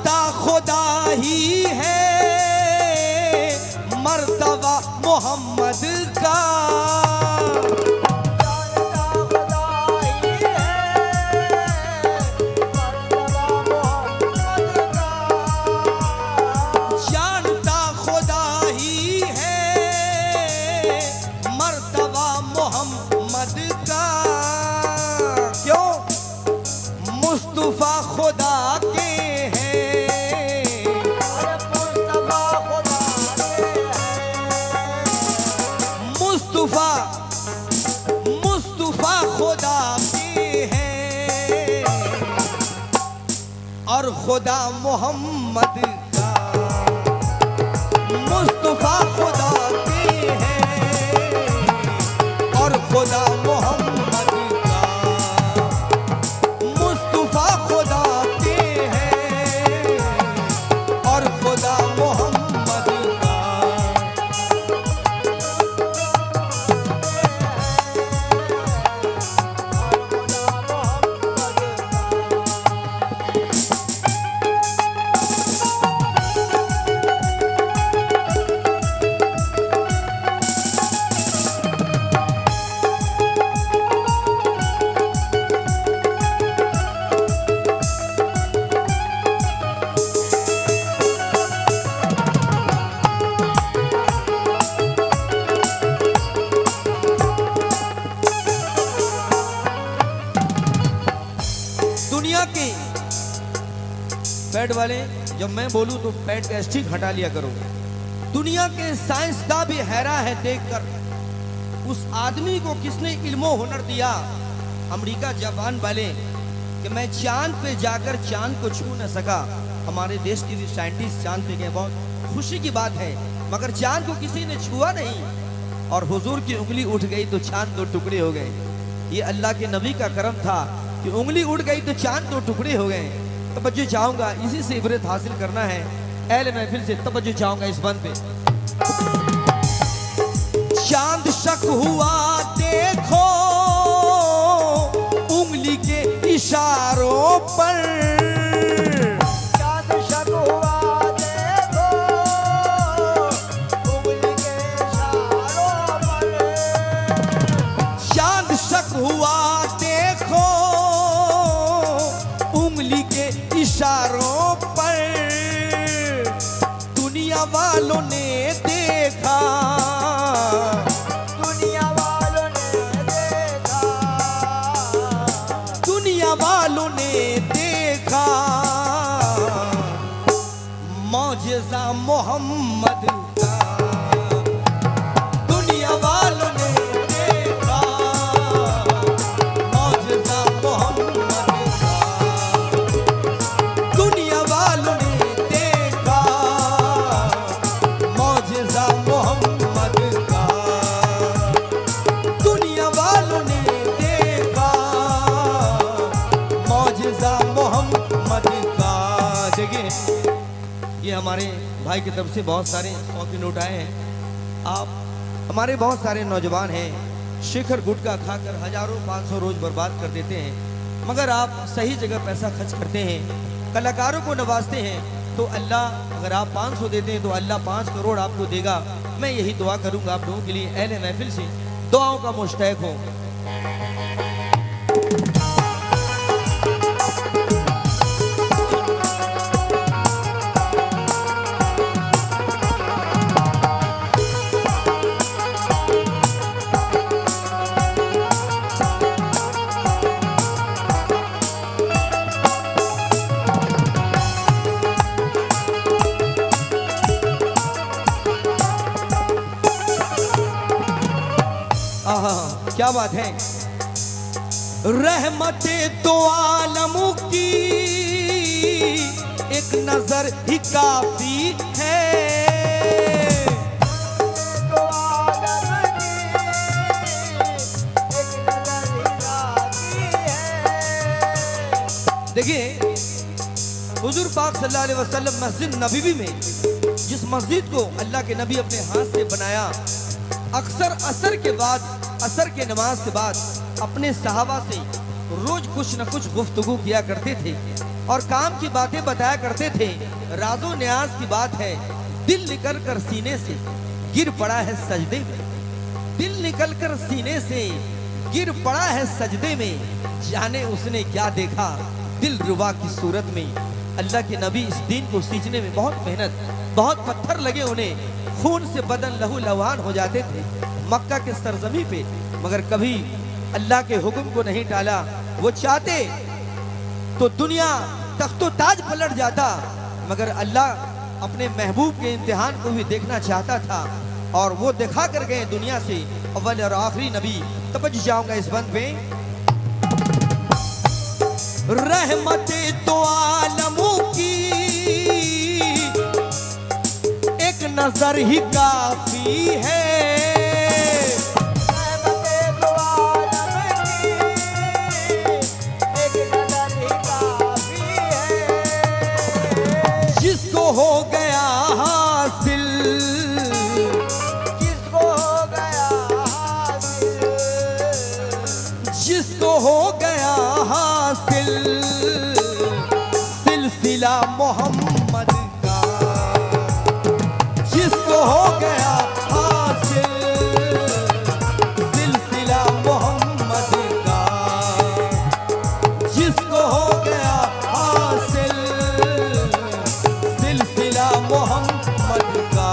जानता खुदा ही है मर्तबा मोहम्मद का, जानता खुदा ही है मर्तबा मोहम्मद का। क्यों? मुस्तफा खुदा के मुस्तफा खुदा के हैं और खुदा मोहम्मद का। मुस्तफा खुदा के हैं और खुदा मोहम्मद का। मुस्तफा खुदा के हैं और खुदा मोहम्मद का। दुनिया के पैड वाले, जब मैं बोलूं तो पैड का स्टिक हटा लिया करो। दुनिया के साइंसदान भी हैरान है देखकर उस आदमी को किसने इल्मो हुनर दिया, अमेरिका जापान वाले, कि मैं चांद पे जाकर चांद को छू न सका। हमारे देश के भी साइंटिस्ट चांद पे गए, बहुत खुशी की बात है, मगर चांद को किसी ने छुआ नहीं और हुजूर की उंगली उठ गई तो चांद दो टुकड़े हो गए। ये अल्लाह के नबी का करम था कि उंगली उठ गई तो चांद दो टुकड़े हो गए। तवज्जो चाहूंगा, इसी से इबरत हासिल करना है अहले महफिल से। तवज्जो चाहूंगा इस बंद पे। चांद शक हुआ देखो उंगली के इशारों पर, चांद शक हुआ देखो उंगली के इशारों पर। चांद शक हुआ देखो उंगली के इशारों पर। दुनिया वालों ने देखा, दुनिया वालों ने देखा, दुनिया वालों ने देखा मौजज़ा मोहम्मद का। दुनिया वालों ने देखा मौजज़ा मोहम्मद का। दुनिया वालों ने देखा मौजज़ा मोहम्मद का। दुनिया वालों ने देखा मौजज़ा मोहम्मद का। देखिए, ये हमारे भाई की तरफ से बहुत सारे 100 के नोट आए हैं। आप हमारे बहुत सारे नौजवान हैं, शिखर गुटखा खाकर हजारों 500 रोज बर्बाद कर देते हैं, मगर आप सही जगह पैसा खर्च करते हैं, कलाकारों को नवाजते हैं, तो अल्लाह, अगर आप 500 देते हैं तो अल्लाह 5 करोड़ आपको देगा। मैं यही दुआ करूंगा आप लोगों के लिए, अहले महफिल से दुआओं का मुश्ताक हो। क्या बात है। रहमते दो आलम की एक नजर ही काफी है। दो आलम की एक नजर ही काफी है। देखिए, हुजूर पाक सल्लल्लाहु अलैहि वसल्लम मस्जिद नबवी में, जिस मस्जिद को अल्लाह के नबी अपने हाथ से बनाया, अक्सर असर के नमाज के बाद अपने सहाबा से रोज कुछ न कुछ गुफ्तगू किया करते थे। और काम की बातें बताया करते थे। राजो न्याज की बात है, दिल निकल कर सीने से गिर पड़ा है सजदे में। दिल निकल कर सीने से गिर पड़ा है सजदे में, जाने उसने क्या देखा दिल रुबा की सूरत में। अल्लाह के नबी इस दीन को सींचने में बहुत मेहनत, बहुत पत्थर लगे उन्हें, खून से बदन लहू लुहान हो जाते थे मक्का के सरजमी पे, मगर कभी अल्लाह के हुक्म को नहीं टाला। वो चाहते तो दुनिया तख्तो ताज पलट जाता, मगर अल्लाह अपने महबूब के इम्तिहान को भी देखना चाहता था और वो दिखा कर गए दुनिया से अव्वल और आखिरी नबी। तवज्जो जाऊंगा इस बंद पे। रहमते तो आलमों की एक नजर ही काफी है। रहमते तो आलम की एक नजर ही काफी है। जिसको हो गया हासिल, जिसको हो गया हासिल, जिसको हो गया हासिल सिलसिला मोहम्मद का, जिसको हो गया हासिल सिलसिला मोहम्मद का, जिसको हो गया हासिल सिलसिला मोहम्मद का।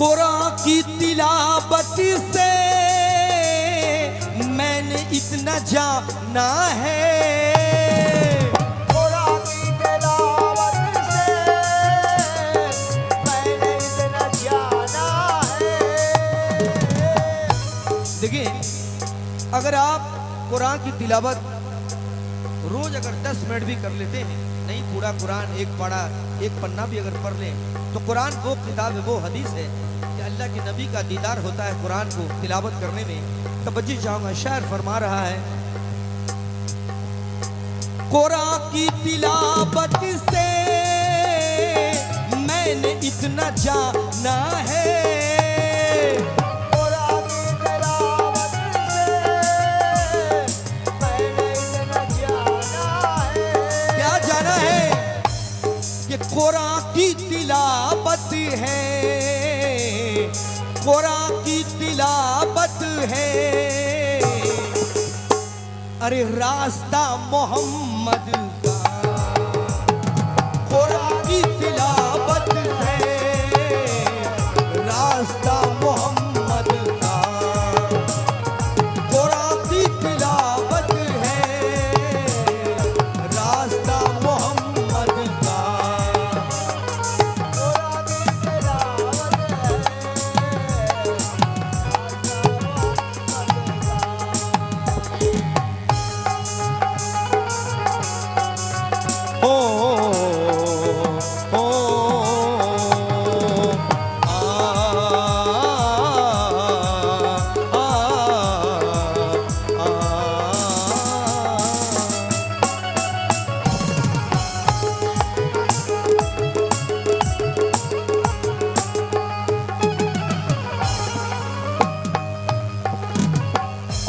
कुरान की तिलावत से मैंने इतना जाना है, कुरान की तिलावत से मैंने इतना जाना है। देखिए, अगर आप कुरान की तिलावत रोज अगर 10 मिनट भी कर लेते हैं, नहीं पूरा कुरान एक पढ़ा, एक पन्ना भी अगर पढ़ लें, तो कुरान वो किताब है, वो हदीस है कि अल्लाह के नबी का दीदार होता है कुरान को तिलावत करने में। तवज्जो चाहूंगा, शायर फरमा रहा है, कुरान की तिलावत से मैंने इतना जाना है, कुरान की तिलावत से मैंने इतना जाना है। क्या जाना है? कि कुरान की तिलावत है, कुरान की तिलावत है, अरे रास्ता मोहम्मद का, कुरान की तिलावत है, रास्ता मोहम्मद का, कुरान की तिलावत है, रास्ता मोहम्मद का।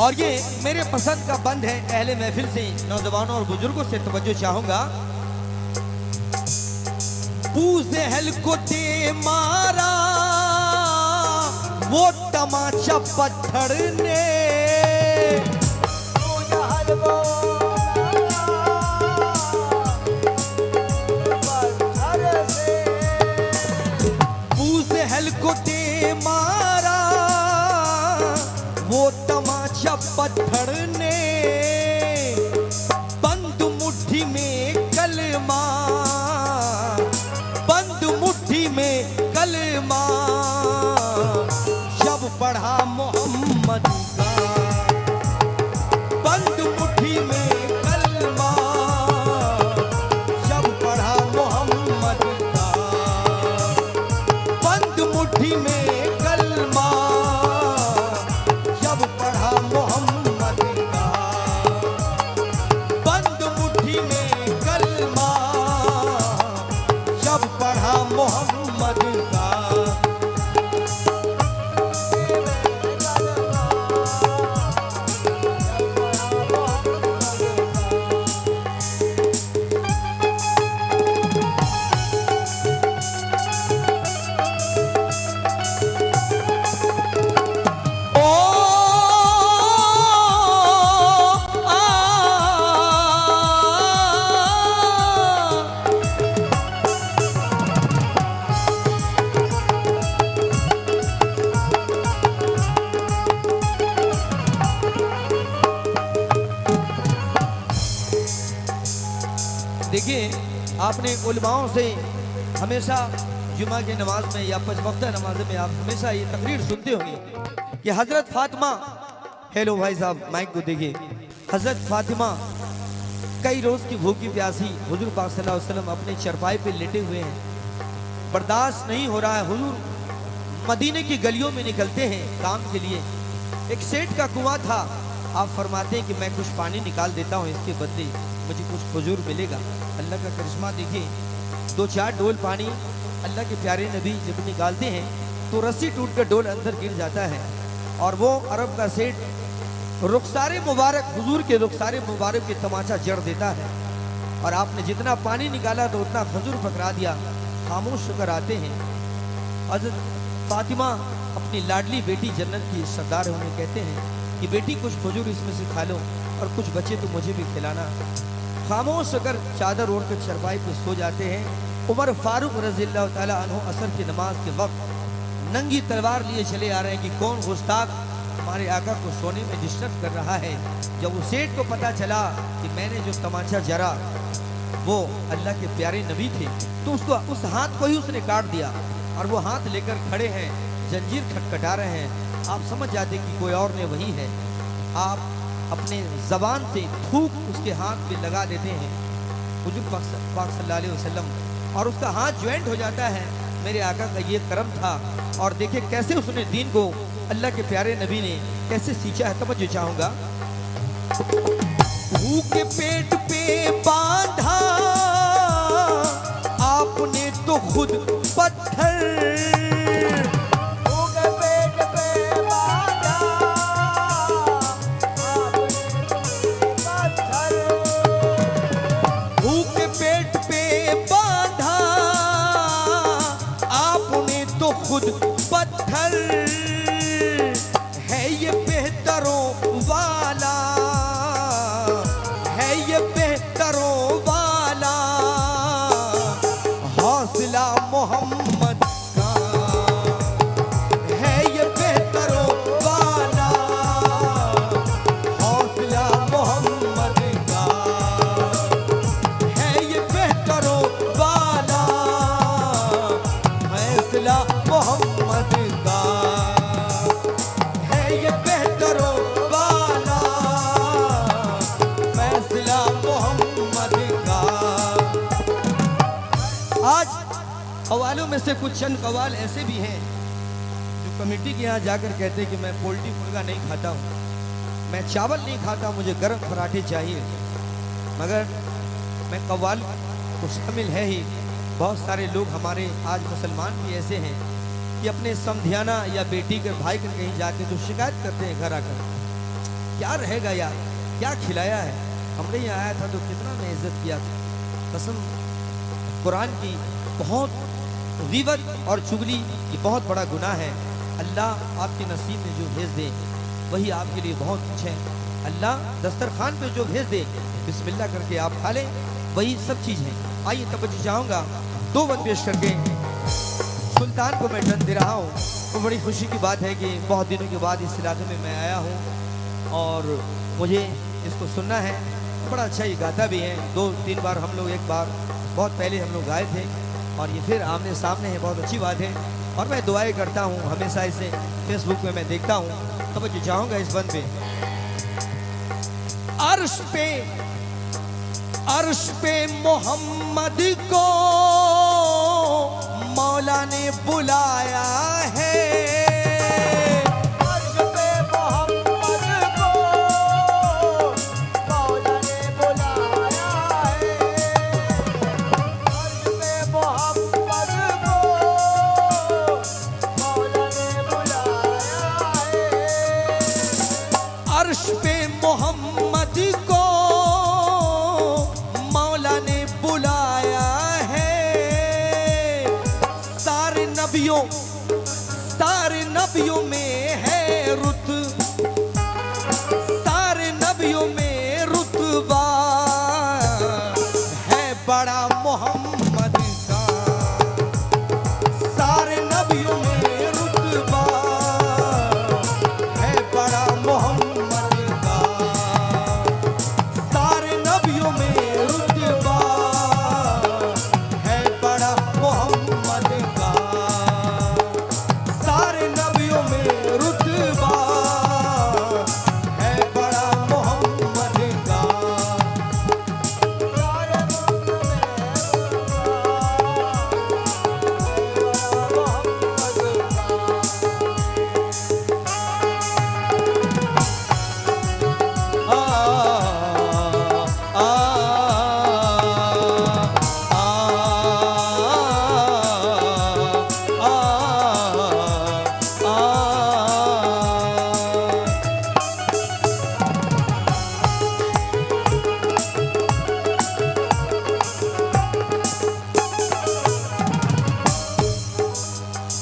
और ये मेरे पसंद का बंद है, अहले महफिल से, नौजवानों और बुजुर्गों से तवज्जो चाहूंगा। बूज़ेहल को दे मारा वो तमाचा पत्थर ने, बूज़ेहल को दे मारा वो तमाचा पत्थर ने, बंद मुट्ठी में कलमा, बंद मुट्ठी में कलमा, मोहम्मद का, बंद मुट्ठी में कलमा जब पढ़ा मोहम्मद का, बंद मुट्ठी में कलमा जब पढ़ा मोहम्मद का, बंद मुट्ठी में कलमा जब पढ़ा मोहम्मद का। देखिए, आपने उलमाओं से हमेशा जुमा की नमाज में या पांच वक्ता नमाज में आप हमेशा ये तकरीर सुनते होंगे कि हजरत फातिमा, हेलो भाई साहब माइक को देखिए, हजरत फातिमा कई रोज की भूखी प्यासी हुजूर पाक सल्लल्लाहु अलैहि वसल्लम अपने चरपाई पे लेटे हुए हैं, बर्दाश्त नहीं हो रहा है। हुजूर मदीने की गलियों में निकलते हैं काम के लिए। एक सेठ का कुआं था, आप फरमाते हैं कि मैं कुछ पानी निकाल देता हूँ, इसके बदले मुझे कुछ हुजूर मिलेगा। अल्लाह का करिश्मा देखिए, 2-4 डोल पानी अल्लाह के प्यारे नबी जब निकालते हैं तो रस्सी टूट कर डोल अंदर गिर जाता है, और वो अरब का सेठ रुखसारे मुबारक, हुजूर के रुखसारे मुबारक के तमाचा जड़ देता है, और आपने जितना पानी निकाला तो उतना खजूर पकड़ा दिया। खामोश होकर आते हैं हजरत फातिमा, अपनी लाडली बेटी जन्नत की सरदार है, उन्हें कहते हैं कि बेटी कुछ खजूर इसमें से खा लो और कुछ बचे तो मुझे भी खिलाना। खामोश होकर चादर ओढ़ कर चरपाई पर सो जाते हैं। उमर फारूक रज़ियल्लाहु ताला अन्हु असर की नमाज के वक्त नंगी तलवार लिए चले आ रहे हैं कि कौन गुस्ताख हमारे आका को सोने में डिस्टर्ब कर रहा है। जब उस सेठ को पता चला कि मैंने जो तमाचा जरा वो अल्लाह के प्यारे नबी थे, तो उसको उस हाथ को ही उसने काट दिया, और वो हाथ लेकर खड़े हैं, जंजीर खटखटा रहे हैं। आप समझ जाते कि कोई और ने वही है। आप अपने जबान से थूक उसके हाथ पे लगा देते हैं हुजूर पाक सल्लल्लाहु अलैहि वसल्लम, और उसका हाथ ज्वाइंट हो जाता है। मेरे आका का ये करम था, और देखिए कैसे उसने दीन को अल्लाह के प्यारे नबी ने कैसे सींचा है। तवज्जो चाहूंगा। भूख पेट पे बांधा आपने तो खुद पत्थर, खुद पत्थर है ये बेहतरों वाला, है ये बेहतरों वाला, हौसला मोहम्मद का है ये बेहतरों वाला, हौसला मोहम्मद का है ये बेहतरों वाला, फैसला मोहम्मद का है ये बेहतरों वाला, फैसला मोहम्मद का। आज कव्वालों में से कुछ चंद कव्वाल ऐसे भी हैं जो कमेटी के यहाँ जाकर कहते हैं कि मैं पोल्ट्री मुर्गा नहीं खाता हूँ, मैं चावल नहीं खाता, मुझे गर्म पराठे चाहिए। मगर मैं कव्वाल तो शामिल है ही, बहुत सारे लोग हमारे आज मुसलमान भी ऐसे हैं कि अपने समधियाना या बेटी के भाई के कहीं जाते तो शिकायत करते हैं घर आकर, क्या रहेगा यार, क्या खिलाया है, हमने यहाँ आया था तो कितना मैं इज्जत किया था। कसम कुरान की, बहुत ग़ीबत और चुगली ये बहुत बड़ा गुनाह है। अल्लाह आपके नसीब में जो भेज दे वही आपके लिए बहुत कुछ है। अल्लाह दस्तरखान पे जो भेज दे बिस्मिल्लाह करके आप खा लें, वही सब चीज़ है। आइए तवज्जो चाहूँगा 2 बंद पेश करके सुल्तान को मैं टन दे रहा हूँ। तो बड़ी खुशी की बात है कि बहुत दिनों के बाद इस इलाके में मैं आया हूँ और मुझे इसको सुनना है। बड़ा अच्छा ये गाता भी है, 2-3 बार हम लोग, एक बार बहुत पहले हम लोग गाए थे और ये फिर आमने सामने है, बहुत अच्छी बात है। और मैं दुआएं करता हूँ हमेशा इसे फेसबुक पे मैं देखता हूँ, तब तो जाऊंगा इस बंद पे। अर्श पे मोहम्मद को मौला ने बुलाया है। अर्श पे मोहम्मद को मौला ने बुलाया है। अर्श पे मोहम्मद को मौला ने बुलाया है। अर्श पे मोहम्मद को मौला ने बुलाया है। सारे नबियों में है सारे नबियों में रुतबा है बड़ा मोहम्मद का। सारे नबियों में रुतबा है बड़ा मोहम्मद का। सारे नबियों में रुतबा है बड़ा मोहम्मद का। सारे नबियों में रुतबा है बड़ा मोहम्मद का। सारे आ, आ, आ,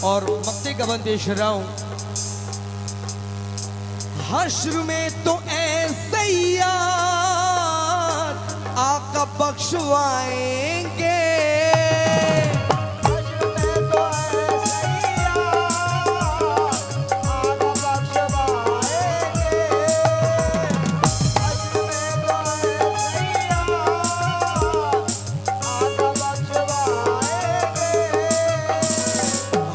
और मक्ते का बंदेश रहा हूं। हश्र में तो ऐसे यार आका बख्शवाएंगे। हश्र में तो ऐसे यार आका बख्शवाएंगे। हश्र में तो ऐसे यार आका बख्शवाएंगे।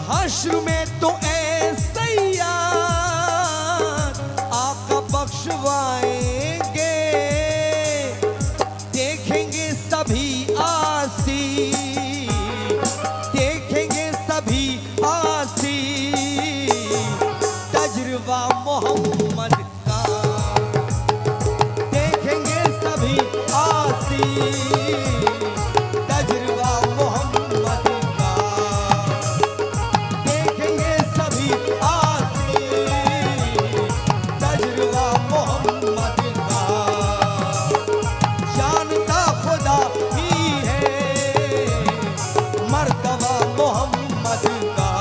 हश्र में तो ऐसे यार आका बख्शवाएंगे। देखेंगे सभी आसी, देखेंगे सभी आसी तजुर्बा मोहम्मद का। देखेंगे सभी आसी तजुर्बा मोहम्मद का। देखेंगे सभी आसी तजुर्बा मोहम्मद का। जानता खुदा ही है मर्तबा मोहम्मद का।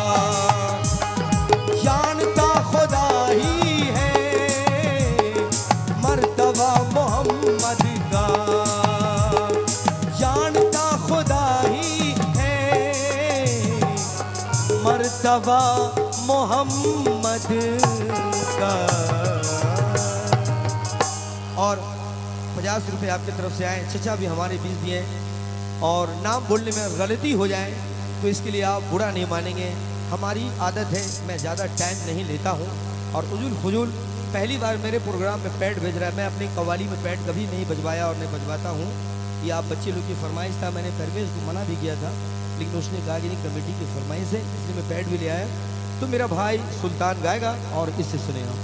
जानता खुदा ही है मर्तबा मोहम्मद का। जानता खुदा ही है मर्तबा मोहम्मद का। और 50 रुपए आपकी तरफ से आए, चचा भी हमारे बीच दिए। और नाम बोलने में गलती हो जाए तो इसके लिए आप बुरा नहीं मानेंगे। हमारी आदत है, मैं ज़्यादा टाइम नहीं लेता हूँ। और उजुल फुजुल पहली बार मेरे प्रोग्राम में पैड भेज रहा है। मैं अपनी कव्वाली में पैड कभी नहीं बजवाया और नहीं बजवाता हूँ। ये आप बच्चे लोग की फरमाइश था। मैंने परवेज को मना भी किया था, लेकिन उसने कहा कि नहीं, कमेटी की फरमाइश है, इसलिए मैं पैड भी ले आया। तो मेरा भाई सुल्तान गाएगा और इससे सुनेगा।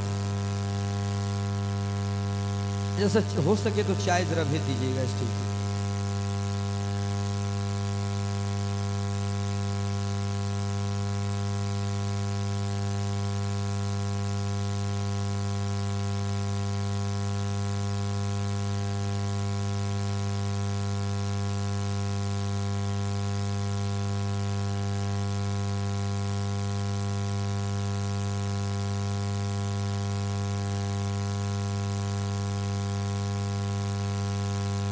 जैसा हो सके तो चाय ज़रा भेज दीजिएगा स्टेज पे।